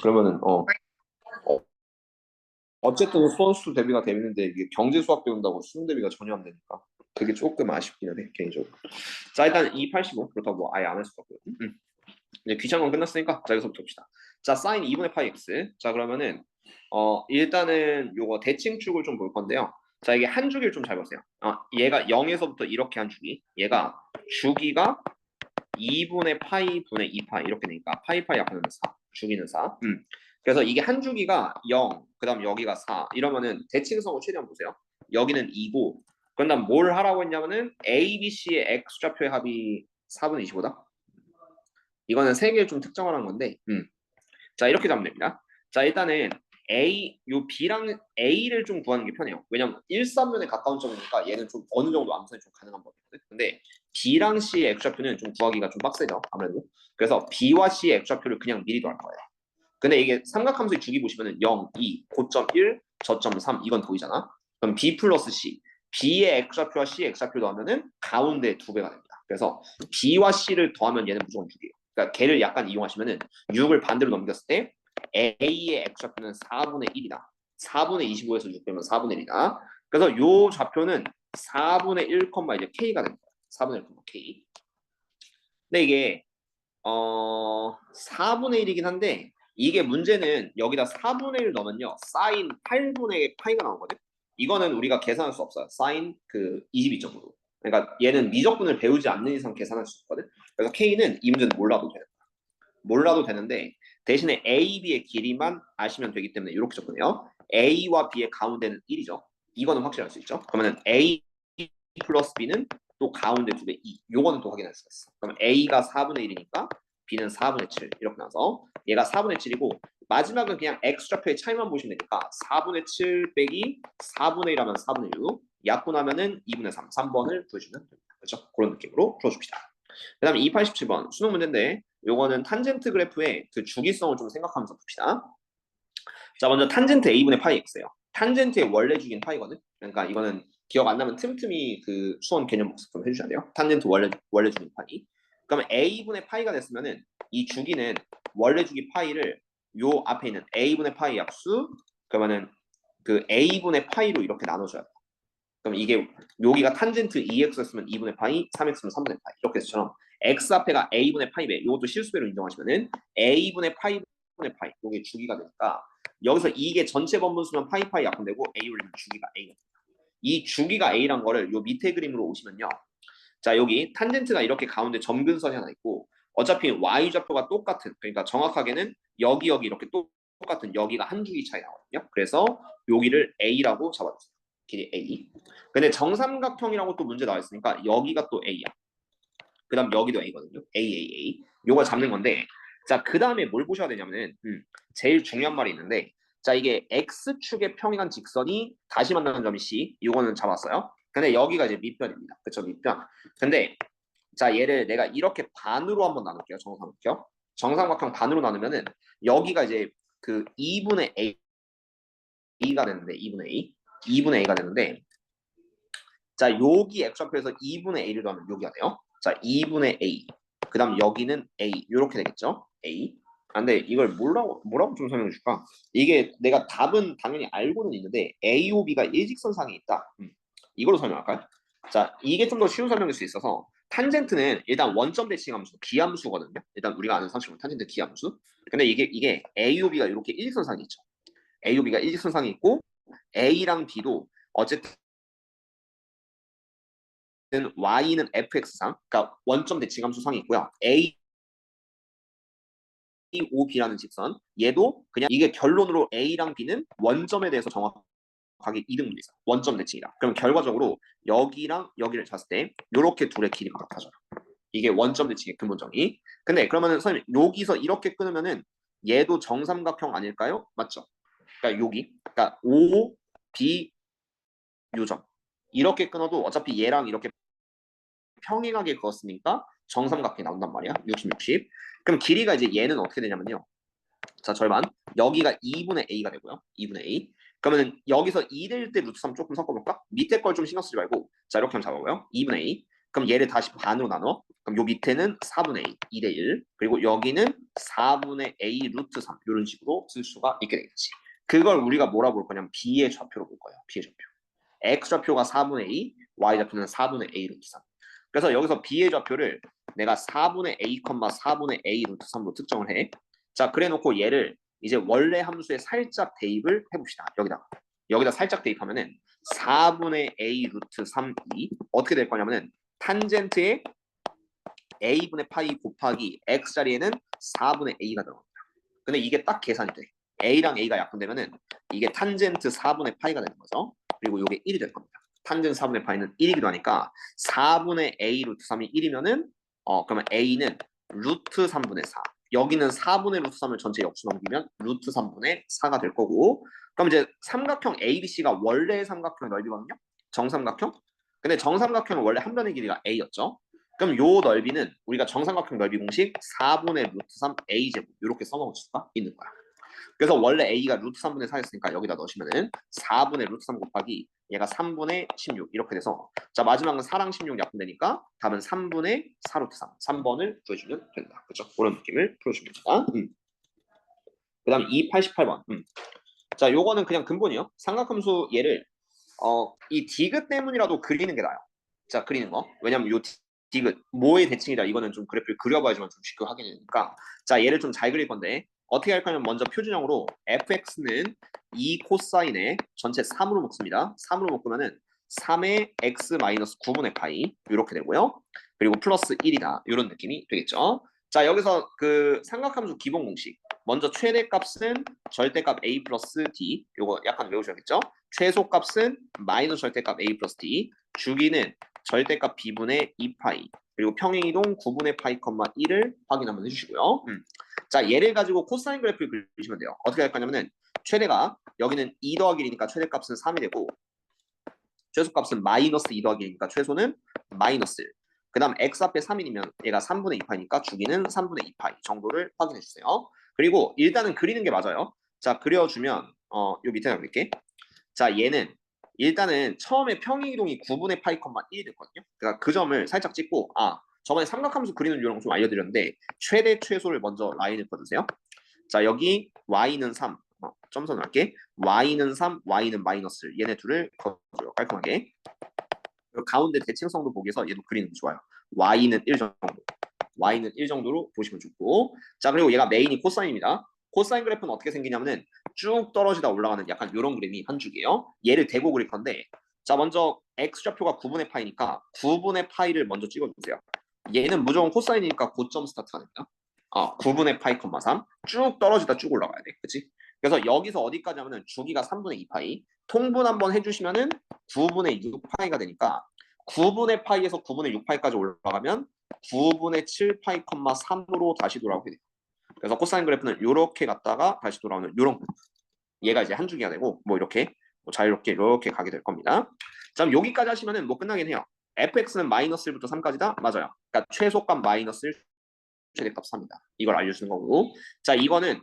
그러면은 어쨌든 수원수 대비가 되는데 이게 경제 수학 배운다고 수능 대비가 전혀 안 되니까 그게 조금 아쉽기는 해 개인적으로. 자 일단 285 그렇다고 뭐 아예 안 할 수가 없고요. 이제 귀찮은 건 끝났으니까 자 여기서부터 봅시다. 자 사인 2분의 파이 x. 자 그러면은 일단은 요거 대칭축을 좀 볼 건데요. 자 이게 한 주기를 좀 잘 보세요. 얘가 0에서부터 이렇게 한 주기. 얘가 주기가 2분의 파이 분의 2파이 이렇게 되니까 파이 약분은 4 주기는 4. 그래서 이게 한 주기가 0 그다음 여기가 4 이러면은 대칭성을 최대한 보세요. 여기는 2고 그다음 뭘 하라고 했냐면은 A, B, C의 X좌표의 합이 4분의 25다. 이거는 세 개를 좀 특정하는 건데 자 이렇게 잡으면 됩니다. 자 일단은 요 B랑 A를 좀 구하는 게 편해요. 왜냐면 1,3면에 가까운 점이니까 얘는 좀 어느 정도 암산이 좀 가능한 법이거든. 근데 B랑 C의 X좌표는 좀 구하기가 좀 빡세죠. 아무래도. 그래서 B와 C의 X좌표를 그냥 미리 더할 거예요. 근데 이게 삼각함수의 주기 보시면은 0, 2, 고점 1, 저점 3 이건 보이잖아. 그럼 B 플러스 C. B의 X좌표와 C의 X좌표 더하면은 가운데 2배가 됩니다. 그래서 B와 C를 더하면 얘는 무조건 6이에요. 그러니까 걔를 약간 이용하시면은 6을 반대로 넘겼을 때 A의 X좌표는 4분의 1이다. 4분의 25에서 6 빼면 4분의 1이다. 그래서 요 좌표는 4분의 1, 이제 K가 됩니다. 4분의 1, K. 근데 이게 4분의 1이긴 한데 이게 문제는 여기다 4분의 1 넣으면요. 사인 8분의 파이가 나오거든. 이거는 우리가 계산할 수 없어요. 사인 그 22점으로. 그러니까 얘는 미적분을 배우지 않는 이상 계산할 수 없거든. 그래서 K는 이 문제는 몰라도 돼요. 몰라도 되는데 대신에 A, B의 길이만 아시면 되기 때문에 이렇게 접근해요. A와 B의 가운데는 1이죠. 이거는 확실할 수 있죠. 그러면 A 플러스 B는 또 가운데 2배 2. 요거는 또 확인할 수가 있어. 그럼 A가 4분의 1이니까 B는 4분의 7 이렇게 나와서 얘가 4분의 7이고 마지막은 그냥 X좌표의 차이만 보시면 되니까 4분의 7 빼기 4분의 1 하면 4분의 6 약분하면은 2분의 3 3번을 구해주면 됩니다. 그렇죠? 그런 느낌으로 풀어줍시다. 그 다음에 287번 수능 문제인데 요거는 탄젠트 그래프의 그 주기성을 좀 생각하면서 봅시다. 자 먼저 탄젠트 a분의 파이 x예요. 탄젠트의 원래 주기는 파이거든. 그러니까 이거는 기억 안 나면 틈틈이 그 수원 개념 복습 좀 해주셔야 돼요. 탄젠트 원래 주기는 파이. 그러면 a분의 파이가 됐으면은 이 주기는 원래 주기 파이를 요 앞에 있는 a분의 파이 약수 그러면은 그 a분의 파이로 이렇게 나눠줘야 돼. 그럼 이게 여기가 탄젠트 2x였으면 2분의 파이, 3x면 3분의 파이 이렇게 해서처럼 x 앞에가 a분의 파이배 이것도 실수배로 인정하시면은 a분의 파이분의 파이 이게 주기가 되니까 여기서 이게 전체 번분수면 파이 약분되고 a 올리면 주기가 a가 됩니다. 이 주기가 a란 거를 요 밑에 그림으로 오시면요. 자 여기 탄젠트가 이렇게 가운데 점근선이 하나 있고 어차피 y좌표가 똑같은 그러니까 정확하게는 여기 이렇게 똑같은 여기가 한 주기 차이 나거든요. 그래서 여기를 a라고 잡아주세요. 길이 a. 근데 정삼각형이라고 또 문제 나와 있으니까 여기가 또 a야. 그다음 여기도 a거든요. a. 요거 잡는 건데 자 그다음에 뭘 보셔야 되냐면은 제일 중요한 말이 있는데 자 이게 x축의 평행한 직선이 다시 만나는 점이 c. 요거는 잡았어요. 근데 여기가 이제 밑변입니다. 그쵸 밑변. 근데 자 얘를 내가 이렇게 반으로 한번 나눌게요. 정삼각형 반으로 나누면은 여기가 이제 그 2분의 a가 되는데 2분의 a가 되는데 자 여기 x좌표에서 2분의 a를 더하면 여기가 돼요. 자 2분의 a 그 다음 여기는 a 이렇게 되겠죠. a 근데 이걸 뭐라고 좀 설명해 줄까? 이게 내가 답은 당연히 알고는 있는데 a, o, b가 일직선상에 있다. 이걸로 설명할까요? 자 이게 좀 더 쉬운 설명일 수 있어서 탄젠트는 일단 원점 대칭함수 기함수거든요. 일단 우리가 아는 상식으로 탄젠트 기함수. 근데 이게 a, o, b가 이렇게 일직선상에 있죠. a, o, b가 일직선상에 있고 a랑 b도 어쨌든 y는 fx상, 그러니까 원점 대칭함수상이 있고요. a, o, b라는 직선, 얘도 그냥 이게 결론으로 a랑 b는 원점에 대해서 정확하게 이등분이 있어. 원점 대칭이다. 그럼 결과적으로 여기랑 여기를 쳤을 때 이렇게 둘의 길이가 같아져요. 이게 원점 대칭의 근본정의. 근데 그러면은 선생님 여기서 이렇게 끊으면은 얘도 정삼각형 아닐까요? 맞죠? 그러니까 여기, 그러니까 O, B, 요점 이렇게 끊어도 어차피 얘랑 이렇게 평행하게 그었으니까 정삼각형이 나온단 말이야. 60, 60. 그럼 길이가 이제 얘는 어떻게 되냐면요. 자, 절반. 여기가 2분의 a가 되고요. 2분의 a. 그러면 여기서 2될 때 루트 3 조금 섞어볼까? 밑에 걸 좀 신경 쓰지 말고 자 이렇게 하면 잡아봐요. 2분의 a. 그럼 얘를 다시 반으로 나눠. 그럼 요 밑에는 4분의 A, 2대 1. 그리고 여기는 4분의 A 루트 3. 이런 식으로 쓸 수가 있게 되겠지. 그걸 우리가 뭐라 볼 거냐면 B의 좌표로 볼 거예요. B의 좌표. X 좌표가 4분의 A, Y 좌표는 4분의 A 루트 3. 그래서 여기서 B의 좌표를 내가 4분의 A, 4분의 A 루트 3로 특정을 해. 자, 그래 놓고 얘를 이제 원래 함수에 살짝 대입을 해봅시다. 여기다 살짝 대입하면은 4분의 A 루트 3이 어떻게 될 거냐면은 탄젠트의 A분의 파이 곱하기 X 자리에는 4분의 A가 들어갑니다. 근데 이게 딱 계산이 돼. A랑 A가 약분되면은 이게 탄젠트 4분의 파이가 되는 거죠. 그리고 이게 1이 될 겁니다. 탄젠트 4분의 파이는 1이기도 하니까 4분의 A 루트 3이 1이면은 그러면 A는 루트 3분의 4. 여기는 4분의 루트 3을 전체 역수 넘기면 루트 3분의 4가 될 거고 그럼 이제 삼각형 ABC가 원래의 삼각형 넓이거든요. 정삼각형. 근데 정삼각형은 원래 한 변의 길이가 A였죠. 그럼 요 넓이는 우리가 정삼각형 넓이 공식 4분의 루트 3 A제곱 이렇게 써먹을 수가 있는 거야. 그래서 원래 A가 루트 3분의 4였으니까 여기다 넣으시면은 4분의 루트 3 곱하기 얘가 3분의 16 이렇게 돼서 자 마지막은 4랑 16 약분되니까 답은 3분의 4 루트 3 3번을 구해주면 된다. 그렇죠? 그런 느낌을 풀어주면 됩니다. 그 다음 288번 자 요거는 그냥 근본이요. 삼각함수 얘를 이 디귿 때문이라도 그리는 게 나아요. 자 그리는 거 왜냐면 요 디귿 뭐의 대칭이다 이거는 좀 그래프를 그려봐야지만 좀 쉽게 확인이 되니까 자 얘를 좀 잘 그릴 건데 어떻게 할 거냐면 먼저 표준형으로 fx는 2 코사인에 전체 3으로 묶습니다. 3으로 묶으면은 3의 x 마이너스 9분의 파이 이렇게 되고요. 그리고 플러스 1이다 이런 느낌이 되겠죠. 자 여기서 그 삼각함수 기본 공식 먼저 최대값은 절대값 a 플러스 d 요거 약간 외우셔야겠죠. 최소값은 마이너스 절대값 a 플러스 d 주기는 절대값 b분의 2파이 그리고 평행이동 9분의 파이, 1을 확인하면 해주시고요. 자 얘를 가지고 코사인 그래프를 그리시면 돼요. 어떻게 할 거냐면은 최대가 여기는 2 더하기 1이니까 최대값은 3이 되고 최소값은 마이너스 2 더하기 1이니까 최소는 마이너스 1. 그 다음 x 앞에 3이면 얘가 3분의 2파이니까 주기는 3분의 2파이 정도를 확인해 주세요. 그리고 일단은 그리는 게 맞아요. 자 그려주면 요 밑에다 그릴게. 자 얘는 일단은 처음에 평행이동이 9분의 파이, 1이 됐거든요. 그러니까 그 점을 살짝 찍고 저번에 삼각함수 그리는 요령 좀 알려드렸는데 최대 최소를 먼저 라인을 그어주세요. 자 여기 y는 3 점선 할게. y는 3, y는 마이너스 얘네 둘을 그어줘요. 깔끔하게. 그리고 가운데 대칭성도 보기 위해서 얘도 그리는 게 좋아요. y는 1 정도. y는 1 정도로 보시면 좋고 자 그리고 얘가 메인이 코사인입니다. 코사인 그래프는 어떻게 생기냐면은 쭉 떨어지다 올라가는 약간 이런 그림이 한 줄이에요. 얘를 대고 그릴 건데 자 먼저 x좌표가 9분의 파이니까 9분의 파이를 먼저 찍어주세요. 얘는 무조건 코사인이니까 고점 스타트가 됩니다. 9분의 파이, 3 쭉 떨어지다 쭉 올라가야 돼. 그치? 그래서 여기서 어디까지 하면은 주기가 3분의 2파이 통분 한번 해주시면은 9분의 6파이가 되니까 9분의 파이에서 9분의 6파이까지 올라가면 9분의 7파이, 3으로 다시 돌아오게 돼요. 그래서 코사인 그래프는 이렇게 갔다가 다시 돌아오는 이런 그래프. 얘가 이제 한 주기가 되고 뭐 이렇게 자유롭게 이렇게 가게 될 겁니다. 자, 그럼 여기까지 하시면은 뭐 끝나긴 해요. fx는 마이너스 1부터 3까지다? 맞아요. 그러니까 최소값 마이너스 1, 최대값 3이다. 이걸 알려주는 거고. 자, 이거는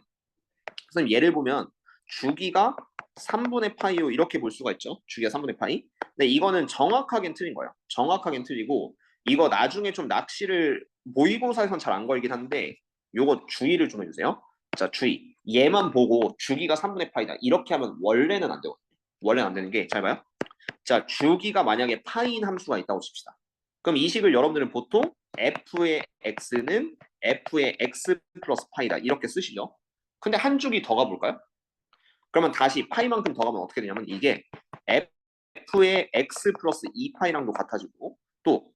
선생님 예를 보면 주기가 3분의 파이요 이렇게 볼 수가 있죠. 주기가 3분의 파이. 근데 이거는 정확하게는 틀린 거예요. 정확하게는 틀리고 이거 나중에 좀 낚시를 모의고사에선 잘 안 걸긴 한데 요거 주의를 좀 해주세요. 자 주의. 얘만 보고 주기가 3분의 파이다. 이렇게 하면 원래는 안 되거든요. 원래는 안 되는 게 잘 봐요. 자 주기가 만약에 파이인 함수가 있다고 칩시다. 그럼 이 식을 여러분들은 보통 f의 x는 f의 x 플러스 파이다. 이렇게 쓰시죠. 근데 한 주기 더 가볼까요? 그러면 다시 파이만큼 더 가면 어떻게 되냐면 이게 f의 x 플러스 2파이랑도 같아지고 또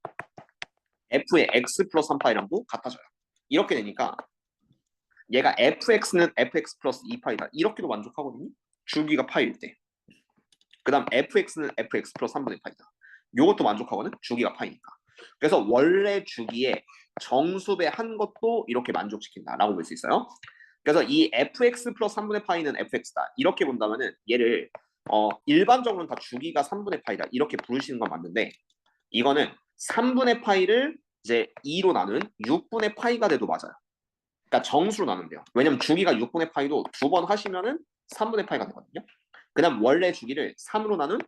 f의 x 플러스 3파이랑도 같아져요. 이렇게 되니까 얘가 fx는 fx 플러스 2파이다. 이렇게도 만족하거든요. 주기가 파이일 때. 그 다음 fx는 fx 플러스 3분의 파이다. 이것도 만족하거든. 주기가 파이니까. 그래서 원래 주기에 정수배 한 것도 이렇게 만족시킨다라고 볼 수 있어요. 그래서 이 fx 플러스 3분의 파이는 fx다. 이렇게 본다면은 얘를 일반적으로는 다 주기가 3분의 파이다. 이렇게 부르시는 건 맞는데 이거는 3분의 파이를 이제 2로 나눈 6분의 파이가 돼도 맞아요. 그러니까 정수로 나눈대요. 왜냐면 주기가 6분의 파이도 두 번 하시면은 3분의 파이가 되거든요. 그다음 원래 주기를 3으로 나눈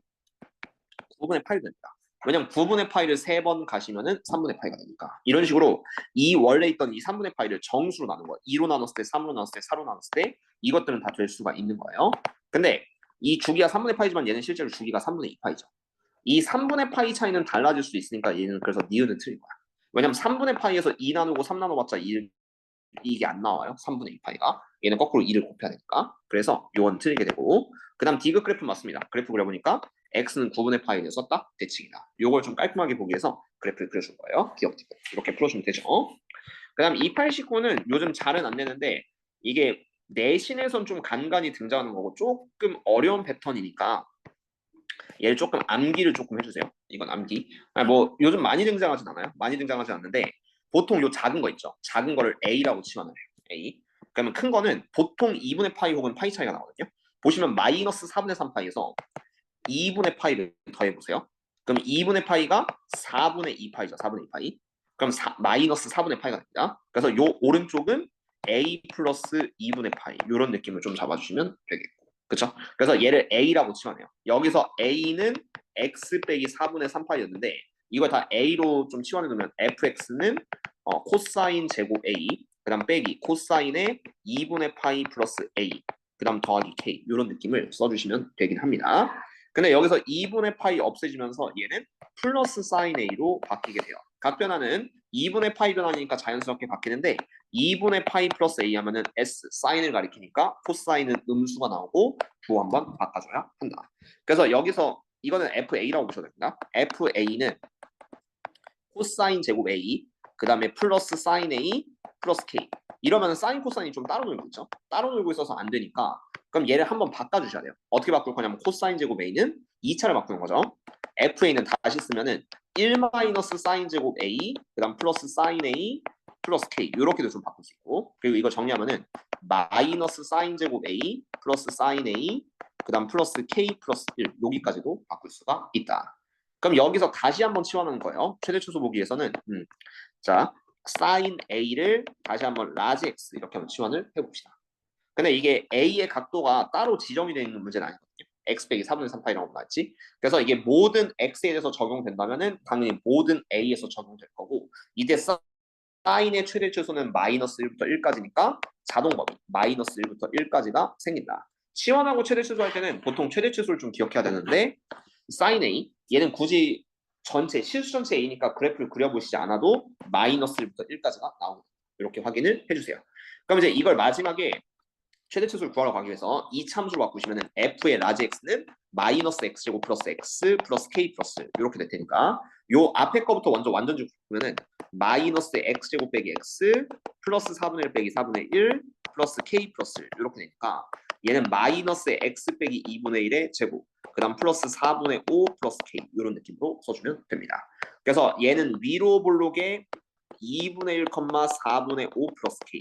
9분의 파이 됩니다. 왜냐면 9분의 파이를 3번 가시면은 3분의 파이가 되니까. 이런 식으로 이 원래 있던 이 3분의 파이를 정수로 나눈 거예요. 2로 나눴을 때, 3로 나눴을 때, 4로 나눴을 때 이것들은 다 될 수가 있는 거예요. 근데 이 주기가 3분의 파이지만 얘는 실제로 주기가 3분의 2파이죠. 이 3분의 파이 차이는 달라질 수 있으니까 얘는 그래서 니은은 틀린 거야. 왜냐면 3분의 파이에서 2 나누고 3 나눠봤자 2, 이게 안 나와요. 3분의 2파이가. 얘는 거꾸로 2를 곱해야 되니까. 그래서 요건 틀리게 되고. 그 다음 디귿 그래프 맞습니다. 그래프 그려보니까 x는 9분의 파이를 썼다. 대칭이다. 요걸 좀 깔끔하게 보기 위해서 그래프를 그려줄 거예요. 기억 디귿. 이렇게 풀어주면 되죠. 그 다음 2819는 요즘 잘은 안 되는데 이게 내신에선 좀 간간히 등장하는 거고 조금 어려운 패턴이니까 얘를 조금 암기를 조금 해주세요. 이건 암기. 뭐 요즘 많이 등장하진 않아요. 많이 등장하지 않는데 보통 요 작은 거 있죠. 작은 거를 A라고 치환을 해요. A. 그러면 큰 거는 보통 2분의 파이 혹은 파이 차이가 나거든요. 보시면 마이너스 4분의 3파이에서 2분의 파이를 더해보세요. 그럼 2분의 파이가 4분의 2파이죠. 4분의 2파이. 그럼 마이너스 4분의 파이가 됩니다. 그래서 요 오른쪽은 A 플러스 2분의 파이 이런 느낌을 좀 잡아주시면 되겠고. 그쵸? 그래서 얘를 A라고 치환해요. 여기서 A는 X 빼기 4분의 3파이였는데 이걸 다 A로 좀 치환해 놓으면 fx는 코사인 제곱 A 그 다음 빼기 코사인의 2분의 파이 플러스 A 그 다음 더하기 K 이런 느낌을 써주시면 되긴 합니다. 근데 여기서 2분의 파이 없애지면서 얘는 플러스 사인 A로 바뀌게 돼요. 각 변화는 2분의 파이 변화니까 자연스럽게 바뀌는데 2분의 파이 플러스 A 하면은 S 사인을 가리키니까 코사인은 음수가 나오고 부 한번 바꿔줘야 한다. 그래서 여기서 이거는 FA라고 보셔도 됩니다. FA는 코사인 제곱 A 그 다음에 플러스 사인 A 플러스 K 이러면 사인 코사인이 좀 따로 놀고 있죠. 따로 놀고 있어서 안 되니까 그럼 얘를 한번 바꿔주셔야 돼요. 어떻게 바꿀 거냐면 코사인 제곱 A는 2차를 바꾸는 거죠. FA는 다시 쓰면은 1 마이너스 사인 제곱 A 그 다음 플러스 사인 A 플러스 K 이렇게도 좀 바꿀 수 있고 그리고 이거 정리하면은 마이너스 사인 제곱 A 플러스 사인 A 그 다음 플러스 K 플러스 1 여기까지도 바꿀 수가 있다. 그럼 여기서 다시 한번 치환하는 거예요. 최대 추소 보기 위해서는 자 사인 A를 다시 한번 라지 X 이렇게 한번 치환을 해봅시다. 근데 이게 A의 각도가 따로 지정이 되어 있는 문제는 아니거든요. X 빼기 4분의 3파이라고 나왔지. 그래서 이게 모든 X에 대해서 적용된다면은 당연히 모든 A에서 적용될 거고 이때 사인의 최대 최소는 마이너스 1부터 1까지니까 자동 범위 마이너스 1부터 1까지가 생긴다. 치환하고 최대 최소할 때는 보통 최대 최소를 좀 기억해야 되는데 사인 A 얘는 굳이 전체 실수 전체 A니까 그래프를 그려보시지 않아도 마이너스 1부터 1까지가 나옵니다. 이렇게 확인을 해주세요. 그럼 이제 이걸 마지막에 최대 최소를 구하러 가기 위해서 이 참수로 바꾸시면은 f의 라지 x는 마이너스 x제곱 플러스 x 플러스 k 플러스 이렇게 될 테니까 요 앞에 거부터 먼저 완전식 보면은 마이너스 x제곱 빼기 x 플러스 4분의 1 빼기 4분의 1 플러스 k 플러스 1 이렇게 되니까 얘는 마이너스 x 빼기 2분의 1의 제곱 그 다음 플러스 4분의 5 플러스 k 이런 느낌으로 써주면 됩니다. 그래서 얘는 위로 볼록의 2분의 1, 4분의 5 플러스 k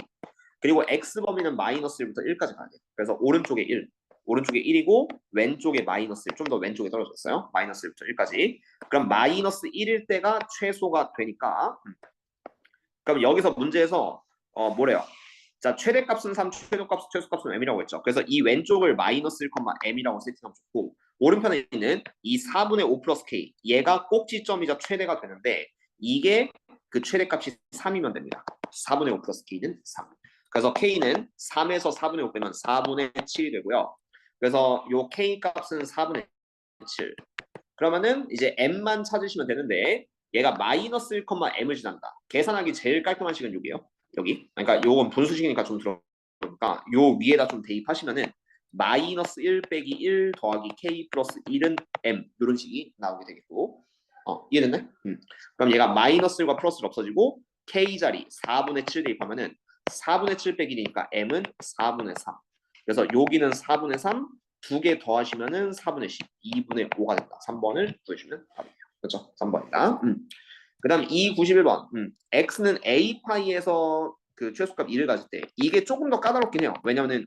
그리고 x 범위는 마이너스 1부터 1까지 가야 돼요. 그래서 오른쪽에 1, 오른쪽에 1이고 왼쪽에 마이너스 1, 좀 더 왼쪽에 떨어졌어요. 마이너스 1부터 1까지. 그럼 마이너스 1일 때가 최소가 되니까 그럼 여기서 문제에서 뭐래요? 자 최대값은 3, 최소값은 m이라고 했죠. 그래서 이 왼쪽을 마이너스 1, m이라고 세팅하면 좋고 오른편에 있는 이 4분의 5 플러스 k 얘가 꼭지점이자 최대가 되는데 이게 그 최대값이 3이면 됩니다. 4분의 5 플러스 k는 3. 그래서 k는 3에서 4분의 5 빼면 4분의 7이 되고요. 그래서 요 k 값은 4분의 7. 그러면은 이제 m만 찾으시면 되는데 얘가 마이너스 1, m을 지난다. 계산하기 제일 깔끔한 식은 여기요. 여기. 그러니까 요건 분수식이니까 좀 들어보니까 요 위에다 좀 대입하시면은 마이너스 1 빼기 1 더하기 k 플러스 1은 m 이런 식이 나오게 되겠고 이해됐나요? 그럼 얘가 마이너스 1과 플러스를 없어지고 k 자리 4분의 7 대입하면은 4분의 7 빼기 1이니까 m은 4분의 3. 그래서 여기는 4분의 3, 두 개 더하시면은 4분의 10, 2분의 5가 된다. 3번을 구해주면 답이에요. 그렇죠? 3번이다. 그 다음 291번. x는 a파이에서 그 최소값 2를 가질 때 이게 조금 더 까다롭긴 해요. 왜냐면은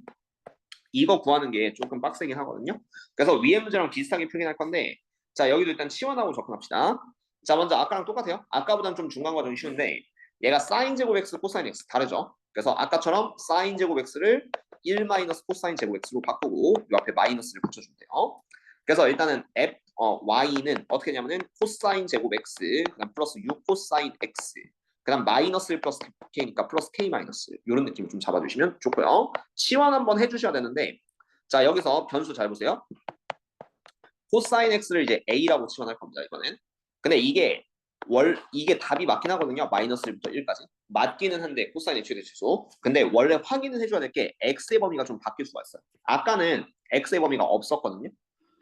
이거 구하는 게 조금 빡세긴 하거든요. 그래서 위에 문제랑 비슷하게 표현할 건데 자 여기도 일단 치환하고 접근합시다. 자 먼저 아까랑 똑같아요. 아까보단 좀 중간 과정이 쉬운데 얘가 사인 제곱 x 코사인 x 다르죠. 그래서 아까처럼 사인 제곱 x를 1 마이너스 코사인 제곱 x로 바꾸고 이 앞에 마이너스를 붙여주면 돼요. 그래서 일단은 y는 어떻게 하냐면은 코사인 제곱 x 그다음 플러스 6 코사인 x 그다음 마이너스 1 플러스 k니까 플러스 k 마이너스 이런 느낌을 좀 잡아주시면 좋고요. 치환 한번 해주셔야 되는데 자 여기서 변수 잘 보세요. 코사인 x를 이제 a라고 치환할 겁니다. 이번엔. 근데 이게 답이 맞긴 하거든요. 마이너스 1부터 1까지. 맞기는 한데 코사인의 최대 최소. 근데 원래 확인을 해줘야 될 게 x의 범위가 좀 바뀔 수가 있어요. 아까는 x의 범위가 없었거든요.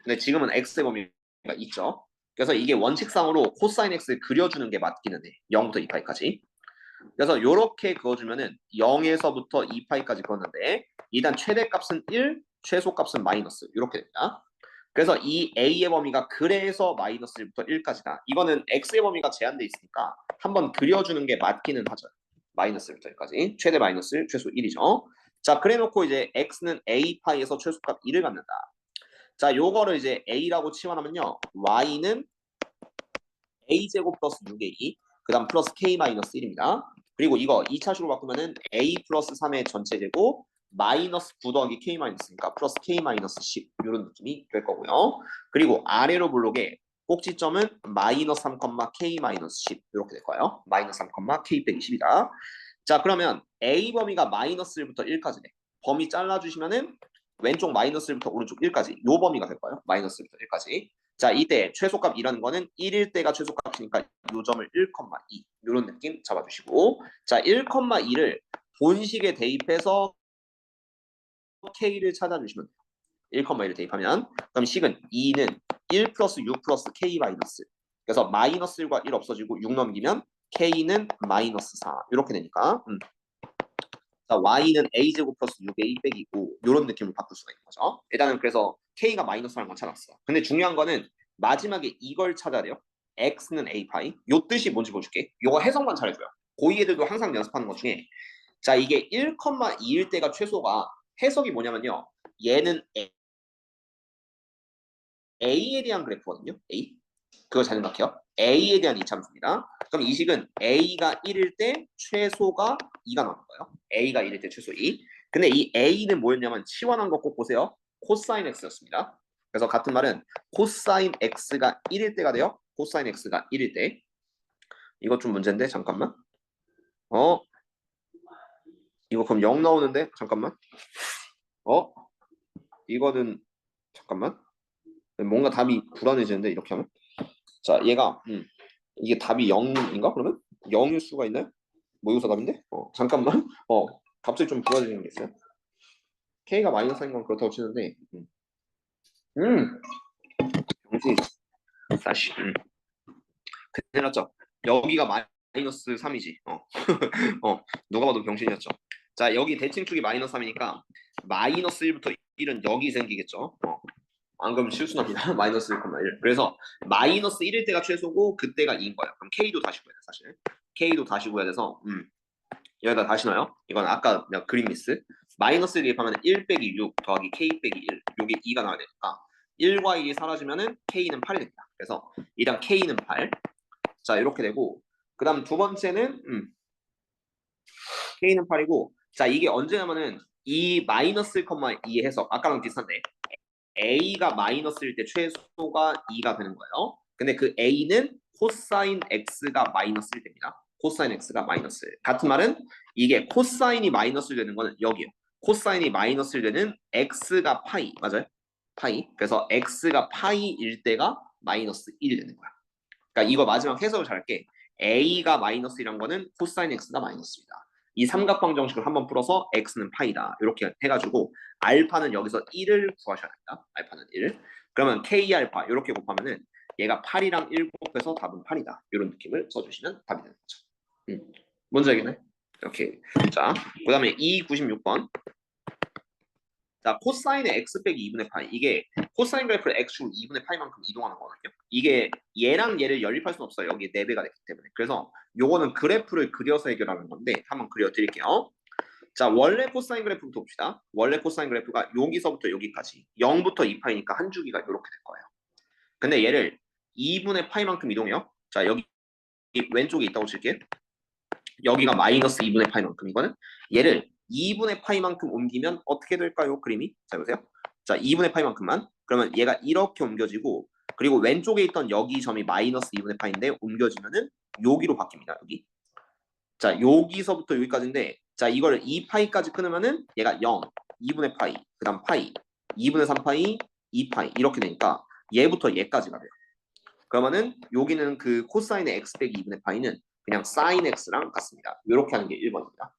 근데 지금은 x의 범위가 있죠. 그래서 이게 원칙상으로 코사인 x 그려주는 게 맞기는 해. 0부터 2파이까지. 그래서 이렇게 그어주면은 0에서부터 2파이까지 그었는데 일단 최대값은 1, 최소값은 마이너스 이렇게 됩니다. 그래서 이 a의 범위가 그래서 마이너스 1부터 1까지다. 이거는 x의 범위가 제한돼 있으니까 한번 그려주는 게 맞기는 하죠. 마이너스 1부터 1까지. 최대 마이너스 1, 최소 1이죠. 자, 그래놓고 이제 x는 a파이에서 최소값 1을 갖는다. 자, 요거를 이제 a라고 치환하면요. y는 a제곱 플러스 6a 그 다음 플러스 k 마이너스 1입니다. 그리고 이거 2차식으로 바꾸면은 a 플러스 3의 전체 제곱 마이너스 9 더하기 k 마이너스니까 플러스 k 마이너스 10 이런 느낌이 될 거고요. 그리고 아래로 블록에 꼭지점은 마이너스 3, k 마이너스 10 이렇게 될 거예요. 마이너스 3, k 빼기 10이다. 자 그러면 a 범위가 마이너스 1부터 1까지네. 범위 잘라주시면은 왼쪽 마이너스 1부터 오른쪽 1까지 요 범위가 될 거예요. 마이너스 1부터 1까지. 자 이때 최소값이라는 거는 1일 때가 최소값이니까 요 점을 1,2 이런 느낌 잡아주시고 자 1,2를 본식에 대입해서 k를 찾아주시면 돼요. 1,1을 대입하면 그럼 식은 2는 1 플러스 6 플러스 k 마이너스 그래서 마이너스 1과 1 없어지고 6 넘기면 k는 마이너스 4 이렇게 되니까 자, y는 a제곱 플러스 6a 빼기 5 이런 느낌을 바꿀 수가 있는 거죠. 일단은 그래서 k가 마이너스라는 건 찾았어. 근데 중요한 거는 마지막에 이걸 찾아야 돼요. x는 a파이. 요 뜻이 뭔지 보여줄게. 요거 해석만 잘해줘요. 고2 애들도 항상 연습하는 것 중에 자 이게 1,2일 때가 최소가 해석이 뭐냐면요. 얘는 a에 대한 그래프거든요. a. 그거 잘 생각해요. a에 대한 이참수입니다. 그럼 이 식은 a가 1일 때 최소가 2가 나오는 거예요. a가 1일 때 최소 2. 근데 이 a는 뭐였냐면 치환한 거 꼭 보세요. 코사인 x였습니다. 그래서 같은 말은 코사인 x가 1일 때가 돼요. 코사인 x가 1일 때. 이거 좀 문제인데 잠깐만. 이거 그럼 0 나오는데 잠깐만. 어? 이거는 잠깐만. 뭔가 답이 불안해지는데 이렇게 하면. 자, 얘가 이게 답이 0인가 그러면? 0일 수가 있나요? 모의고사 답인데? 잠깐만. 갑자기 좀 불안해지는 게 있어요. K가 마이너스인 건 그렇다고 치는데 음, 병신 다시 큰일 났죠. 여기가 마이너스 3이지. 누가 봐도 병신이었죠. 자, 여기 대칭축이 마이너스 3이니까 마이너스 1부터 1은 여기 생기겠죠. 안 그러면 실수납니다. 마이너스 1,1. 그래서 마이너스 1일 때가 최소고 그때가 2인 거예요. 그럼 K도 다시 구해야 돼 사실. K도 다시 구해야 돼서 여기다 다시 넣어요. 이건 아까 내가 그림 미스. 마이너스 1 대입하면 1 빼기 6 더하기 K 빼기 1. 요게 2가 나와야 되니까 1과 1이 사라지면은 K는 8이 됩니다. 그래서 일단 K는 8. 자 이렇게 되고 그 다음 두 번째는 K는 8이고 자 이게 언제냐면은 이 마이너스 1,2의 해석 아까랑 비슷한데 a가 마이너스일 때 최소가 2가 되는 거예요. 근데 그 a는 코사인 x가 마이너스일 때입니다. 코사인 x가 마이너스. 같은 말은 이게 코사인이 마이너스 되는 거는 여기요. 코사인이 마이너스 되는 x가 파이 맞아요? 파이. 그래서 x가 파이일 때가 마이너스 1이 되는 거야. 그러니까 이거 마지막 해석을 잘할게. a가 마이너스이란 거는 코사인 x가 마이너스입니다. 이 삼각형 정식을 한번 풀어서 x는 파이다. 이렇게 해가지고 알파는 여기서 1을 구하셔야 됩니다. 알파는 1. 그러면 k 알파 이렇게 곱하면은 얘가 8이랑 1 곱해서 답은 8이다. 이런 느낌을 써주시면 답이 되는 거죠. 뭔지 알겠나요? 이렇게. 자, 그 다음에 296번. 자, 코사인의 x 빼기 2분의 파이. 이게 코사인 그래프를 x축으로 2분의 파이만큼 이동하는 거거든요. 이게 얘랑 얘를 연립할 수는 없어요. 여기에 4배가 됐기 때문에. 그래서 요거는 그래프를 그려서 해결하는 건데 한번 그려드릴게요. 자, 원래 코사인 그래프부터 봅시다. 원래 코사인 그래프가 여기서부터 여기까지 0부터 2파이니까 한 주기가 이렇게 될 거예요. 근데 얘를 2분의 파이만큼 이동해요. 자, 여기 왼쪽에 있다고 칠게요. 여기가 마이너스 2분의 파이만큼 이거는 얘를 2분의 파이만큼 옮기면 어떻게 될까요? 그림이? 자 보세요. 자 2분의 파이만큼만 그러면 얘가 이렇게 옮겨지고 그리고 왼쪽에 있던 여기 점이 마이너스 2분의 파인데 옮겨지면은 여기로 바뀝니다. 여기. 자, 여기서부터 여기까지인데 자, 이거를 2파이까지 끊으면은 얘가 0, 2분의 파이, 그다음 파이, 2분의 3파이, 2파이 이렇게 되니까 얘부터 얘까지가 돼요. 그러면은 여기는 그 코사인의 x 빼기 2분의 파이는 그냥 사인 x랑 같습니다. 이렇게 하는 게 1번입니다.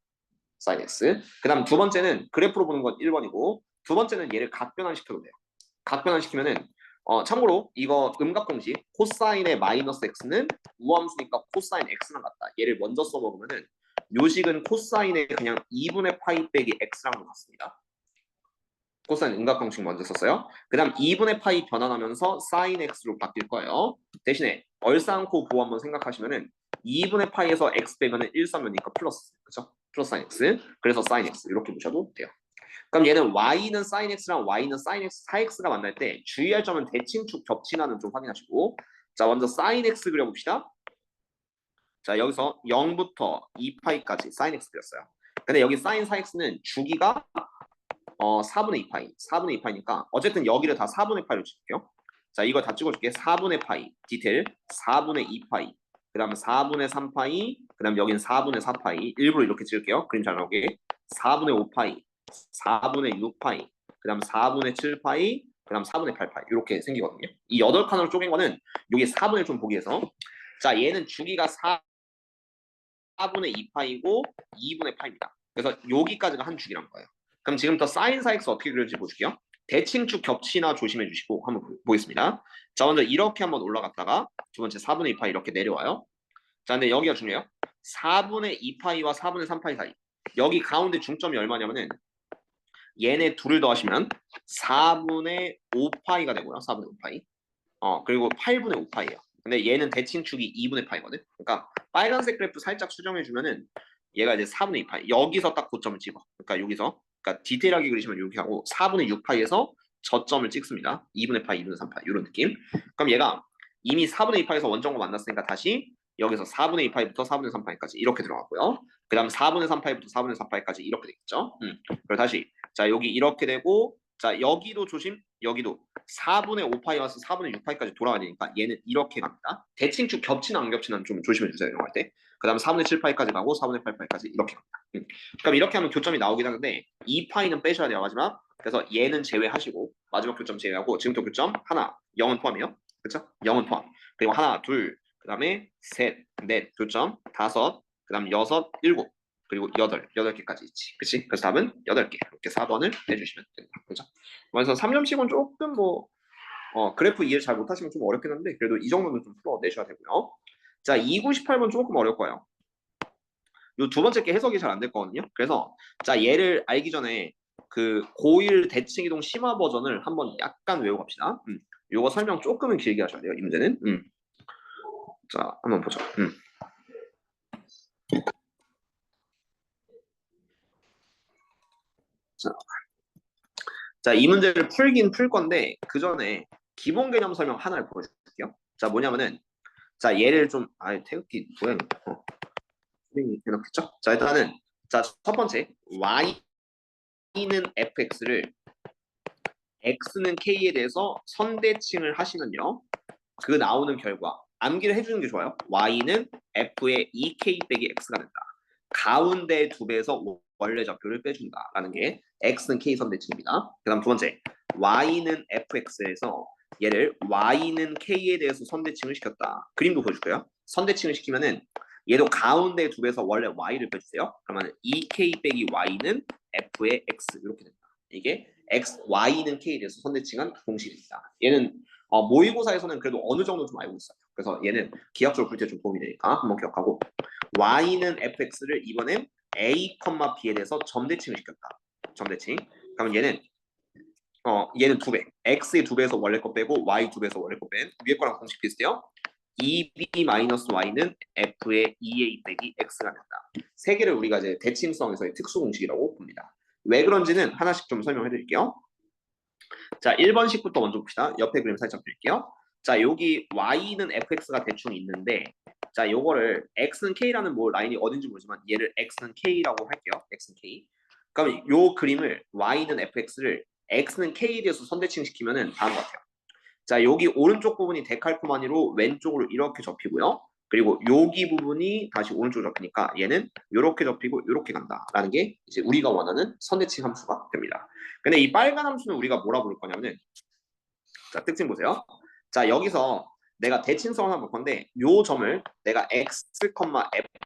사인 x. 그다음 두 번째는 그래프로 보는 건 1번이고 두 번째는 얘를 각변환시켜도 돼요. 각변환시키면은 참고로 이거 음각 공식 코사인의 마이너스 x는 우함수니까 코사인 x랑 같다. 얘를 먼저 써먹으면은 요식은 코사인의 그냥 2분의 파이 빼기 x랑 같습니다. 코사인 음각 공식 먼저 썼어요. 그 다음 2분의 파이 변환하면서 사인 x로 바뀔 거예요. 대신에 얼싸안고 보호 한번 생각하시면은 2분의 파이에서 x 빼면은 1 써면니까 플러스, 그쵸? 플러스 사인 x. 그래서 사인 x 이렇게 보셔도 돼요. 그럼 얘는 y는 sin x랑 y는 sin x, 4x가 만날 때 주의할 점은 대칭축 겹치나는 좀 확인하시고 자 먼저 sin x 그려봅시다. 자 여기서 0부터 2파이까지 sin x 그렸어요. 근데 여기 sin 4x는 주기가 4분의 2파이, 4분의 2파이니까 어쨌든 여기를 다 4분의 파이로 찍을게요. 자 이거 다 찍어줄게. 4분의 파이, 디테일 4분의 2파이, 그 다음에 4분의 3파이, 그 다음 여기는 4분의 4파이. 일부러 이렇게 찍을게요. 그림 잘 나오게. 4분의 5파이, 4분의 6파이, 그 다음 4분의 7파이, 그 다음 4분의 8파이 이렇게 생기거든요. 이 8칸으로 쪼갠 거는 여기 4분의 좀 보기 위해서 자 얘는 주기가 4분의 2파이고 2분의 파입니다. 그래서 여기까지가 한 주기란 거예요. 그럼 지금부터 사인 4x 어떻게 그릴지 보실게요. 대칭축 겹치나 조심해 주시고 한번 보겠습니다. 자 먼저 이렇게 한번 올라갔다가 두 번째 4분의 2파이 이렇게 내려와요. 자 근데 여기가 중요해요. 4분의 2파이와 4분의 3파이 사이 여기 가운데 중점이 얼마냐면은 얘네 둘을 더하시면 4분의 5파이가 되고요. 4분의 5파이. 그리고 8분의 5파이예요. 근데 얘는 대칭축이 2분의 파이거든. 그러니까 빨간색 그래프 살짝 수정해 주면은 얘가 이제 4분의 2파이. 여기서 딱 고점을 찍어. 그러니까 여기서 그러니까 디테일하게 그리시면 이렇게 하고 4분의 6파이에서 저점을 찍습니다. 2분의 파이, 2분의 3파이 이런 느낌. 그럼 얘가 이미 4분의 2파이에서 원점과 만났으니까 다시 여기서 4분의 2파이부터 4분의 3파이까지 이렇게 들어가고요. 그 다음 4분의 3파이부터 4분의 4파이까지 이렇게 되겠죠. 그리고 다시 자 여기 이렇게 되고 자 여기도 조심 여기도 4분의 5파이 와서 4분의 6파이까지 돌아가야 되니까 얘는 이렇게 갑니다. 대칭축 겹치나 안 겹치나 좀 조심해 주세요. 이런 거 할 때. 그 다음 4분의 7파이까지 가고 4분의 8파이까지 이렇게 갑니다. 그럼 이렇게 하면 교점이 나오긴 하는데 2파이는 빼셔야 돼요. 마지막. 그래서 얘는 제외하시고 마지막 교점 제외하고 지금부터 교점 하나 0은 포함이에요. 그렇죠? 0은 포함. 그리고 하나 둘 그 다음에 셋 넷 교점 다섯 그 다음 여섯 일곱 그리고 여덟 개까지 있지. 그치? 그래서 답은 8개. 이렇게 4번을 내주시면 됩니다. 그죠? 그래서 3점씩은 조금 뭐, 그래프 이해를 잘 못하시면 좀 어렵긴 한데, 그래도 이 정도는 좀 풀어내셔야 되고요. 자, 298번 조금 어려울 거예요. 요 두 번째 게 해석이 잘 안 될 거거든요. 그래서, 자, 얘를 알기 전에 그 고1 대칭이동 심화 버전을 한번 약간 외우고 갑시다. 요거 설명 조금은 길게 하셔야 돼요, 이 문제는. 자, 한번 보죠. 자, 자, 이 문제를 풀긴 풀 건데 그 전에 기본 개념 설명 하나를 보여줄게요. 자, 뭐냐면은 자, 얘를 좀 태극기 뭐야? 해놓겠죠? 자, 일단은 자, 첫 번째 y는 fx를 x는 k에 대해서 선대칭을 하시면요. 그 나오는 결과 암기를 해주는 게 좋아요. y는 f의 2k 빼기 x가 된다. 가운데 두 배에서 원래 좌표를 빼준다라는 게 x는 k 선대칭입니다. 그다음 두 번째 y는 fx에서 얘를 y는 k에 대해서 선대칭을 시켰다. 그림도 보여줄게요. 선대칭을 시키면은 얘도 가운데 두 배에서 원래 y를 빼주세요. 그러면 2k 빼기 y는 f의 x 이렇게 된다. 이게 x, y는 k에 대해서 선대칭한 공식입니다. 얘는 모의고사에서는 그래도 어느 정도 좀 알고 있어요. 그래서 얘는 기하학적으로 풀 때 좀 도움이 되니까 한번 기억하고 y는 fx를 이번엔 a, b에 대해서 점대칭을 시켰다. 점대칭. 그러면 얘는 두 배. x의 두 배에서 원래 거 빼고 y 두 배에서 원래 거 뺀 위에 거랑 공식 비슷해요. 2b-y는 f의 2a 빼기 x가 된다. 세 개를 우리가 이제 대칭성에서의 특수 공식이라고 봅니다. 왜 그런지는 하나씩 좀 설명해 드릴게요. 자, 1번식부터 먼저 봅시다. 옆에 그림 살짝 드릴게요. 자, 여기 y는 fx가 대충 있는데 자, 요거를 x는 k라는 뭐 라인이 어딘지 모르지만 얘를 x는 k라고 할게요. x는 k. 그럼 요 그림을 y는 fx를 x는 k에 대해서 선대칭 시키면은 다음 것 같아요. 자, 여기 오른쪽 부분이 데칼코마니로 왼쪽으로 이렇게 접히고요. 그리고 여기 부분이 다시 오른쪽으로 접히니까 얘는 이렇게 접히고 이렇게 간다라는 게 이제 우리가 원하는 선대칭 함수가 됩니다. 근데 이 빨간 함수는 우리가 뭐라 부를 거냐면은, 자, 특징 보세요. 자, 여기서 내가 대칭성을 한번 볼 건데 요 점을 내가 x,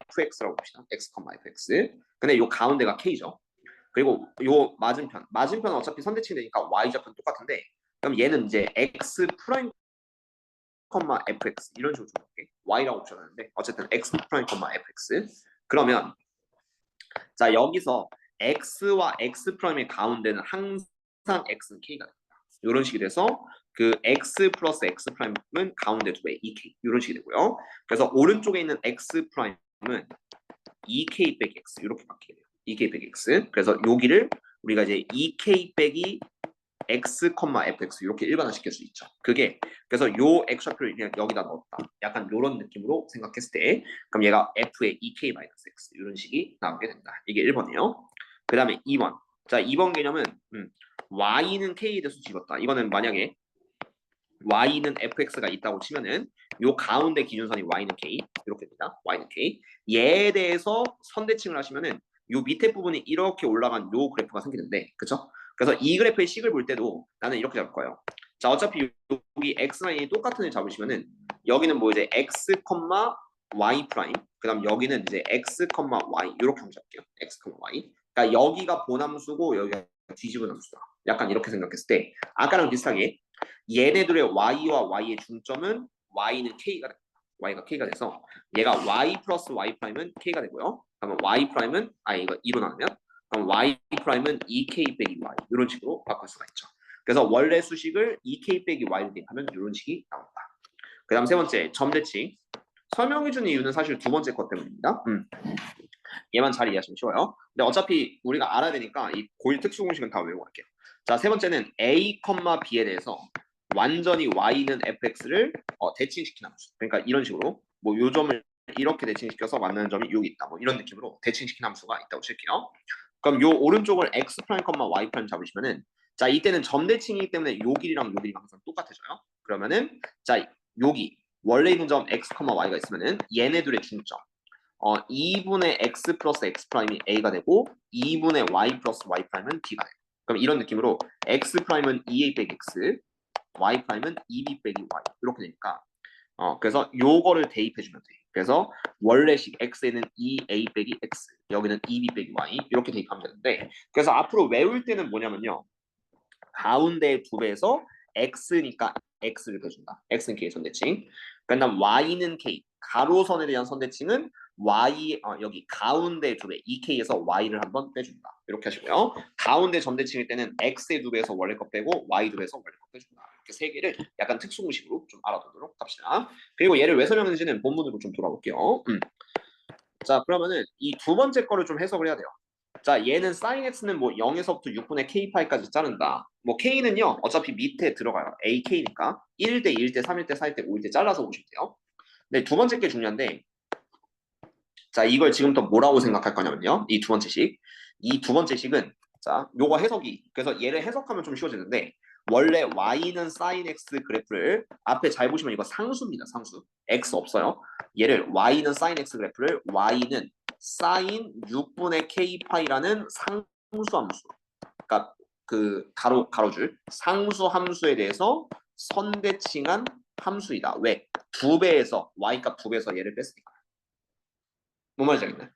fx라고 봅시다. x, fx. 근데 요 가운데가 k죠. 그리고 요 맞은편은 어차피 선대칭 되니까 y좌표는 똑같은데, 그럼 얘는 이제 x 프라임 fx 이런 식으로 좀 볼게. y라고 붙여놨는데 어쨌든 x 프라임 fx. 그러면 자, 여기서 x와 x 프라임의 가운데는 항상 x는 k가 됩니다. 이런 식이 돼서 그 x 플러스 x 프라임은 가운데 두 배 2k 이런 식이 되고요. 그래서 오른쪽에 있는 x 프라임은 2k 빼기 x 이렇게 바뀌게 돼요. 2k 빼기 x. 그래서 여기를 우리가 이제 2k 빼기 x, fx 이렇게 일반화시킬 수 있죠. 그게 그래서 요 x좌표를 그냥 여기다 넣었다. 약간 이런 느낌으로 생각했을 때 그럼 얘가 f의 2k-x 이런 식이 나오게 된다. 이게 1번이에요. 그 다음에 2번. 자, 2번 개념은 y는 k에 대해서 집었다. 이거는 만약에 y는 fx가 있다고 치면은 요 가운데 기준선이 y는 k 이렇게 됩니다. y는 k. 얘에 대해서 선대칭을 하시면은 요 밑에 부분이 이렇게 올라간 요 그래프가 생기는데, 그쵸? 그래서 이 그래프의 식을 볼 때도 나는 이렇게 잡을 거예요. 자, 어차피 여기 x 라인이 똑같은 애 잡으시면은 여기는 뭐 이제 x, y 프라임. 그다음 여기는 이제 x, y 이렇게 한번 잡을게요. x, y. 그러니까 여기가 본함수고 여기가 뒤집은 함수다. 약간 이렇게 생각했을 때 아까랑 비슷하게 얘네들의 y와 y의 중점은 y는 k가 됩니다. y가 k가 돼서 얘가 y 플러스 y 프라임은 k가 되고요. 그러면 y 프라임은 이거 2로 나누면 그럼 y 프라임은 2k 빼기 y 이런 식으로 바꿀 수가 있죠. 그래서 원래 수식을 2k 빼기 y로 대입하면 이런 식이 나온다. 그 다음 세 번째 점대칭. 설명해주는 이유는 사실 두 번째 것 때문입니다. 얘만 잘 이해하시면 쉬워요. 근데 어차피 우리가 알아야 되니까 이 고일 특수 공식은 다 외우고 갈게요. 자, 세 번째는 a, b에 대해서 완전히 y는 fx를 대칭시킨 함수. 그러니까 이런 식으로 뭐 요 점을 이렇게 대칭시켜서 만나는 점이 여기 있다. 뭐 이런 느낌으로 대칭시킨 함수가 있다고 칠게요. 그럼 요 오른쪽을 x 프라임, y 프라임 잡으시면은 자, 이때는 점 대칭이기 때문에 요 길이랑 요 길이가 항상 똑같아져요. 그러면은 자, 여기 원래 있는 점 x, y가 있으면은 얘네들의 중점 2분의 x 플러스 x 프라임이 a가 되고 2분의 y 플러스 y 프라임은 b가 돼요. 그럼 이런 느낌으로 x 프라임은 2a 빼기 x, y 프라임은 2b 빼기 y 이렇게 되니까 그래서 요거를 대입해주면 돼. 그래서 원래식 x에는 2a 빼기 x, 여기는 2b 빼기 y 이렇게 대입하면 되는데, 그래서 앞으로 외울 때는 뭐냐면요. 가운데 두 배에서 x니까 x를 빼준다. x는 k 선대칭. 그다음 y는 k. 가로선에 대한 선대칭은 y 여기 가운데 두 배, 2k에서 y를 한번 빼준다. 이렇게 하시고요. 가운데 점대칭일 때는 x의 두 배에서 원래 것 빼고 y 두 배에서 원래 것 빼준다. 이렇게 세 개를 약간 특수공식으로 좀 알아두도록 합시다. 그리고 얘를 왜 설명했는지는 본문으로 좀 돌아볼게요. 자, 그러면은 이 두 번째 거를 좀 해석을 해야 돼요. 자, 얘는 sin x는 뭐 0에서부터 6분의 k파이까지 자른다. 뭐 k는요, 어차피 밑에 들어가요. ak니까 1대 1대 3일 때 4일 때 5일 때 잘라서 보시면 돼요. 근데 두 번째 게 중요한데, 자, 이걸 지금부터 뭐라고 생각할 거냐면요. 이 두 번째 식. 이 두 번째 식은, 자, 요거 해석이, 그래서 얘를 해석하면 좀 쉬워지는데, 원래 y는 sin x 그래프를 앞에 잘 보시면 이거 상수입니다. 상수. x 없어요. 얘를 y는 sin x 그래프를 y는 sin 6분의 k파이라는 상수 함수. 그러니까 그 가로줄 상수 함수에 대해서 선대칭한 함수이다. 왜? 두 배에서 y 값 두 배에서 얘를 뺐으니까. 뭔 말인지 알겠나요?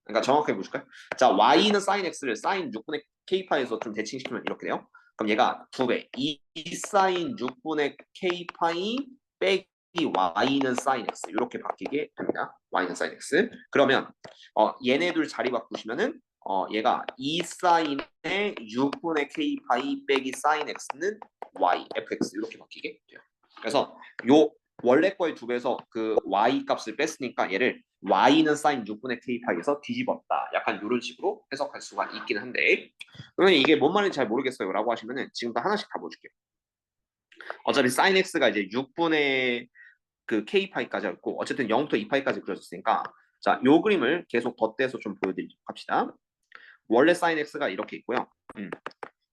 그러니까 정확하게 보실까요? 자, y는 sin x를 sin 6분의 k파이에서 좀 대칭시키면 이렇게 돼요. 그럼 얘가 두 배. 2 sin 6분의 k파이 빼기 y는 sin x 이렇게 바뀌게 됩니다. y는 sin x. 그러면 얘네들 자리 바꾸시면은 얘가 2 sin의 6분의 k파이 빼기 sin x는 y fx 이렇게 바뀌게 돼요. 그래서 요 원래 거의 두 배에서 그 y 값을 뺐으니까 얘를 y는 sin 6분의 k파이에서 뒤집었다. 약간 이런 식으로 해석할 수가 있긴 한데, 그러면 이게 뭔 말인지 잘 모르겠어요 라고 하시면은 지금부터 하나씩 다 보여줄게요. 어차피 sin x가 이제 6분의 그 k파이까지 있고 어쨌든 0부터 2파이까지 그려졌으니까 자, 요 그림을 계속 덧대서 좀 보여드리도록 합시다. 원래 sin x가 이렇게 있고요.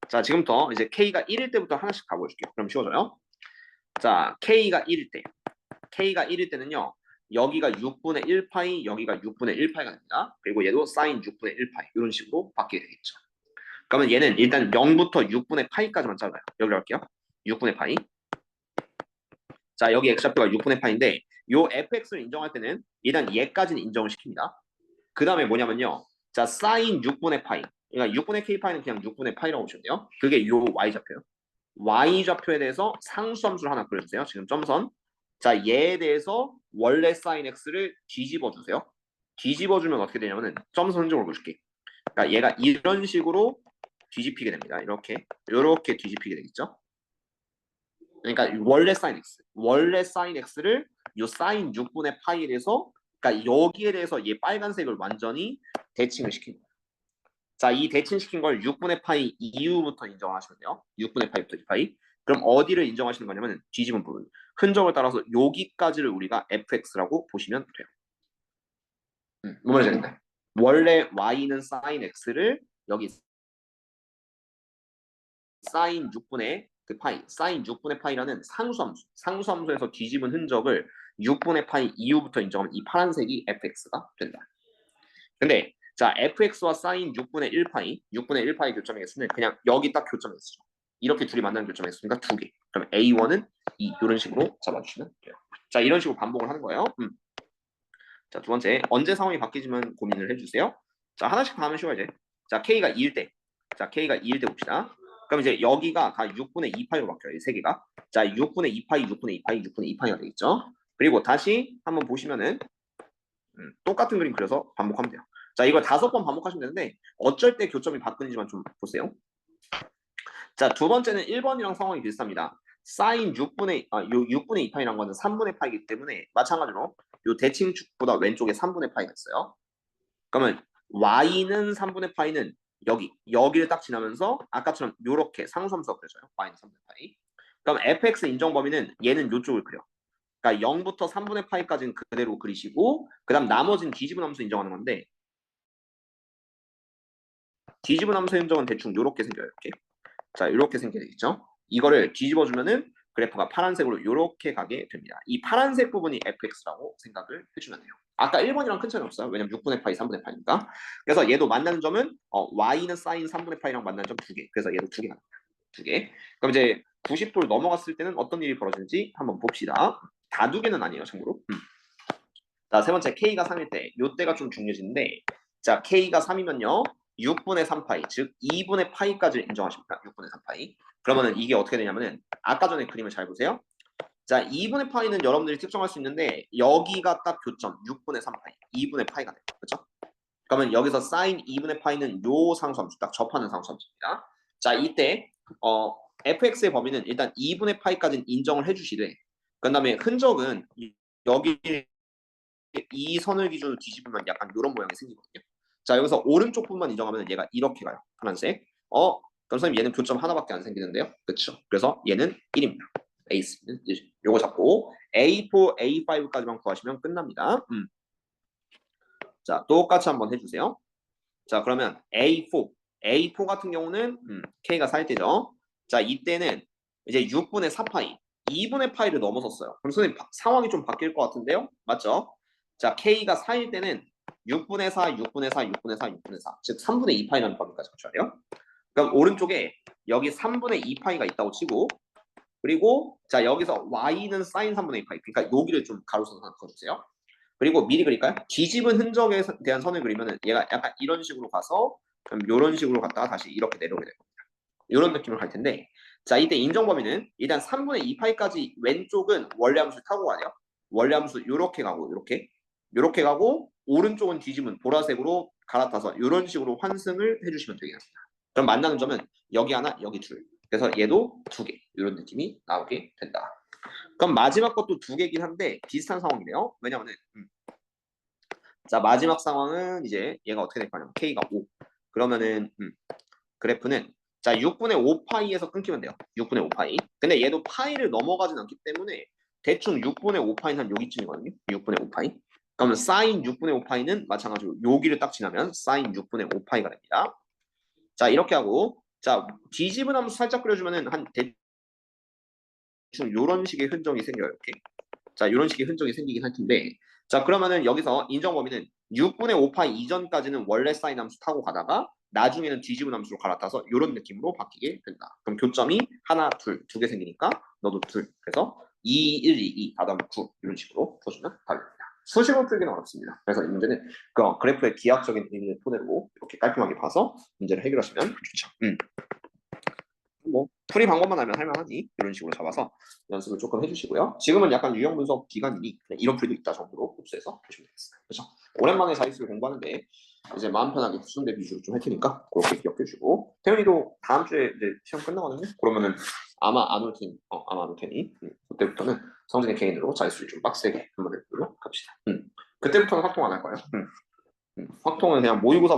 자, 지금부터 이제 K가 1일 때부터 하나씩 가보여줄게요. 그럼 쉬워져요. 자, K가 1일 때. K가 1일 때는요. 여기가 6분의 1파이, 여기가 6분의 1파이가 됩니다. 그리고 얘도 사인 6분의 1파이 이런 식으로 바뀌게 되겠죠. 그러면 얘는 일단 0부터 6분의 파이까지만 잘라요. 여기로 할게요. 6분의 파이. 자, 여기 x좌표가 6분의 파인데 요 fx를 인정할 때는 일단 얘까지는 인정을 시킵니다. 그 다음에 뭐냐면요. 자, 사인 6분의 파이. 그러니까 6분의 k파이는 그냥 6분의 파이라고 보시면 돼요. 그게 요 y좌표예요. y좌표에 대해서 상수함수를 하나 그려주세요. 지금 점선. 자, 얘에 대해서 원래 사인 x를 뒤집어 주세요. 뒤집어 주면 어떻게 되냐면은 점선 흔적을 보여줄게. 그러니까 얘가 이런 식으로 뒤집히게 됩니다. 이렇게 뒤집히게 되겠죠. 그러니까 원래 사인 x를 요 사인 6분의 파이에 대해서 그러니까 여기에 대해서 얘 빨간색을 완전히 대칭을 시킨 거예요. 자, 이 대칭시킨 걸 6분의 파이 이후부터 인정하시면 돼요. 6분의 파이부터 2파이. 그럼 어디를 인정하시는 거냐면 뒤집은 부분. 흔적을 따라서 여기까지를 우리가 fx라고 보시면 돼요. 뭐 말인지 원래 y는 사인 x를 여기 사인 6분의 그 파이, 사인 6분의 파이라는 상수함수에서 뒤집은 흔적을 6분의 파이 이후부터 인정하면 이 파란색이 fx가 된다. 근데 자, fx와 사인 6분의 1파이, 6분의 1파이 교점의 개수는 그냥 여기 딱 교점의 개수죠. 이렇게 둘이 만나는 교점의 개수니까 2개. 그럼 a1은 2 이런 식으로 잡아주시면 돼요. 자, 이런 식으로 반복을 하는 거예요. 자, 두 번째, 언제 상황이 바뀌지만 고민을 해주세요. 자, 하나씩 다 하면 쉬워요 이제. 자, k가 2일 때. 자, k가 2일 때 봅시다. 그럼 이제 여기가 다 6분의 2파이로 바뀌어요. 이 세 개가. 자, 6분의 2파이, 6분의 2파이, 6분의 2파이가 되겠죠. 그리고 다시 한번 보시면은 똑같은 그림 그려서 반복하면 돼요. 자, 이걸 5번 반복하시면 되는데 어쩔 때 교점이 바뀌는지만 좀 보세요. 자, 두 번째는 1번이랑 상황이 비슷합니다. 사인 6분의 요 6분의 2파이라는 거는 3분의 파이기 때문에 마찬가지로 요 대칭축보다 왼쪽에 3분의 파이가 있어요. 그러면 y는 3분의 파이는 여기를 딱 지나면서 아까처럼 요렇게 상수함수가 그려져요. y는 3분의 파이. 그럼 fx 인정 범위는 얘는 요쪽을 그려. 그러니까 0부터 3분의 파이까지는 그대로 그리시고 그다음 나머지는 뒤집은 함수 인정하는 건데 뒤집은 함수 인정은 대충 요렇게 생겨요. 이렇게. 자, 이렇게 생기게 되겠죠. 이거를 뒤집어 주면은 그래프가 파란색으로 이렇게 가게 됩니다. 이 파란색 부분이 fx라고 생각을 해주면 돼요. 아까 1번이랑 큰 차이는 없어요. 왜냐면 6분의 파이, 3분의 파이니까. 그래서 얘도 만나는 점은 y는 사인 3분의 파이랑 만나는 점 2개. 그래서 얘도 2개 나옵니다. 2개. 그럼 이제 90도를 넘어갔을 때는 어떤 일이 벌어지는지 한번 봅시다. 다 2개는 아니에요, 참고로. 자, 세 번째 k가 3일 때, 요때가 좀 중요해지는데 자, k가 3이면요. 6분의 3파이, 즉 2분의 파이까지 인정하십니까? 6분의 3파이. 그러면은 이게 어떻게 되냐면은 아까 전에 그림을 잘 보세요. 자, 2분의 파이는 여러분들이 특정할 수 있는데 여기가 딱 교점 6분의 3파이, 2분의 파이가 돼요. 그렇죠? 그러면 여기서 사인 2분의 파이는 요 상수함수, 딱 접하는 상수함수입니다. 자, 이때 fx의 범위는 일단 2분의 파이까지는 인정을 해주시되 그 다음에 흔적은 여기 이 선을 기준으로 뒤집으면 약간 이런 모양이 생기거든요. 자, 여기서 오른쪽 부분만 인정하면 얘가 이렇게 가요. 파란색. 그럼 선생님 얘는 교점 하나밖에 안 생기는데요. 그렇죠. 그래서 얘는 1입니다. A3는 1. 요거 잡고 A4, A5까지만 구하시면 끝납니다. 자, 똑같이 한번 해주세요. 자, 그러면 A4 같은 경우는 K가 4일 때죠. 자, 이때는 이제 6분의 4파이, 2분의 파이를 넘어섰어요. 그럼 선생님 상황이 좀 바뀔 것 같은데요? 맞죠? 자, K가 4일 때는 6분의 4, 6분의 4, 6분의 4, 6분의 4. 즉 3분의 2파이라는 범위까지 맞춰야 돼요. 그럼 오른쪽에 여기 3분의 2파이가 있다고 치고 그리고 자 여기서 y는 사인 3분의 2파이. 그러니까 여기를 좀 가로서서 하나 그어주세요. 그리고 미리 그릴까요? 뒤집은 흔적에 대한 선을 그리면은 얘가 약간 이런 식으로 가서 그럼 이런 식으로 갔다가 다시 이렇게 내려오게 됩니다. 이런 느낌을 할 텐데 자 이때 인정 범위는 일단 3분의 2파이까지 왼쪽은 원래 함수 타고 가요. 원래 함수 이렇게 가고 이렇게 가고 오른쪽은 뒤집은 보라색으로 갈아타서 이런 식으로 환승을 해주시면 되겠습니다. 그럼 만나는 점은 여기 하나 여기 둘. 그래서 얘도 2개 이런 느낌이 나오게 된다. 그럼 마지막 것도 2개긴 한데 비슷한 상황이네요. 왜냐면은 자 마지막 상황은 이제 얘가 어떻게 될 거냐면 k가 5. 그러면은 그래프는 자 6분의 5파이에서 끊기면 돼요. 6분의 5파이. 근데 얘도 파이를 넘어가진 않기 때문에 대충 6분의 5파이는 한 여기쯤이거든요. 6분의 5파이. 그러면 사인 6분의 5파이는 마찬가지로 여기를 딱 지나면 사인 6분의 5파이가 됩니다. 자 이렇게 하고 자, 뒤집은 함수 살짝 그려주면은 한 대충 이런 식의 흔적이 생겨요. 이렇게. 자, 이런 식의 흔적이 생기긴 할 텐데, 자, 그러면은 여기서 인정 범위는 6분의 5파이 이전까지는 원래 사인 함수 타고 가다가 나중에는 뒤집은 함수로 갈아타서 이런 느낌으로 바뀌게 된다. 그럼 교점이 하나, 둘, 두 개 생기니까 너도 둘. 그래서 2, 1, 2, 2, 다음 9 이런 식으로 풀어주면 답입니다. 수식으로 풀기는 어렵습니다. 그래서 이 문제는 그 그래프의 기하학적인 의미를 토대로 이렇게 깔끔하게 봐서 문제를 해결하시면 좋죠. 뭐 풀이 방법만 알면 할만하니 이런 식으로 잡아서 연습을 조금 해주시고요. 지금은 약간 유형 분석 기간이니 이런 풀이도 있다 정도로 흡수해서 보시면 되겠습니다. 그렇죠? 오랜만에 자릿수를 공부하는데 이제 마음 편하게 순대 위주로 좀 할 테니까 그렇게 기억해주고 태현이도 다음 주에 이제 시험 끝나거든요. 그러면은 아마 안 올 테니 아마 안 올 테니 그때부터는 성진의 개인으로 자릿수를 좀 빡세게 한번 해보도록 합시다. 그때부터는 확통 안 할 거예요. 확통은 그냥 모의고사